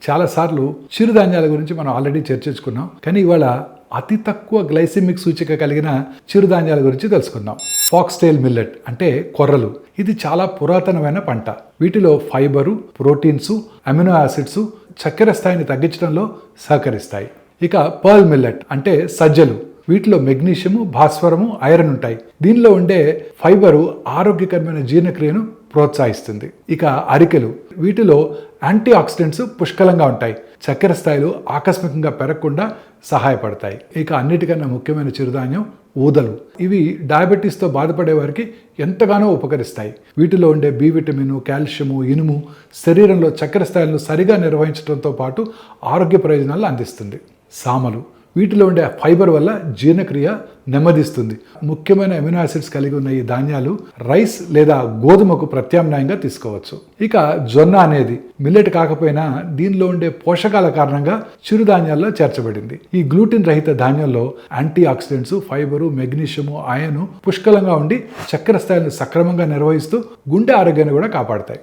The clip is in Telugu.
చాలాసార్లు చిరుధాన్యాల గురించి మనం ఆల్రెడీ చర్చించుకున్నాం. కానీ ఇవాళ అతి తక్కువ గ్లైసెమిక్ సూచిక కలిగిన చిరుధాన్యాల గురించి తెలుసుకుందాం. ఫాక్స్టైల్ మిల్లెట్ అంటే కొర్రలు. ఇది చాలా పురాతనమైన పంట. వీటిలో ఫైబరు, ప్రోటీన్స్, అమినో యాసిడ్స్ చక్కెర స్థాయిని తగ్గించడంలో సహకరిస్తాయి. ఇక పర్ల్ మిల్లెట్ అంటే సజ్జలు. వీటిలో మెగ్నీషియము, భాస్వరము, ఐరన్ ఉంటాయి. దీనిలో ఉండే ఫైబరు ఆరోగ్యకరమైన జీర్ణక్రియను ప్రోత్సహిస్తుంది. ఇక అరికెలు. వీటిలో యాంటీ ఆక్సిడెంట్స్ పుష్కలంగా ఉంటాయి. చక్కెర స్థాయిలు ఆకస్మికంగా పెరగకుండా సహాయపడతాయి. ఇక అన్నిటికన్నా ముఖ్యమైన చిరుధాన్యం ఊదలు. ఇవి డయాబెటీస్తో బాధపడే వారికి ఎంతగానో ఉపకరిస్తాయి. వీటిలో ఉండే బి విటమిన్, కాల్షియము, ఇనుము శరీరంలో చక్కెర స్థాయిలను సరిగా నిర్వహించడంతో పాటు ఆరోగ్య ప్రయోజనాలు అందిస్తుంది. సామలు. వీటిలో ఉండే ఫైబర్ వల్ల జీర్ణక్రియ నెమ్మదిస్తుంది. ముఖ్యమైన అమినో యాసిడ్స్ కలిగి ఉన్న ఈ ధాన్యాలు రైస్ లేదా గోధుమకు ప్రత్యామ్నాయంగా తీసుకోవచ్చు. ఇక జొన్న అనేది మిల్లెట్ కాకపోయినా దీనిలో ఉండే పోషకాల కారణంగా చిరుధాన్యాల్లో చేర్చబడింది. ఈ గ్లూటిన్ రహిత ధాన్యంలో antioxidants, fibre, magnesium, iron పుష్కలంగా ఉండి చక్కెర స్థాయిలను సక్రమంగా నిర్వహిస్తూ గుండె ఆరోగ్యాన్ని కూడా కాపాడతాయి.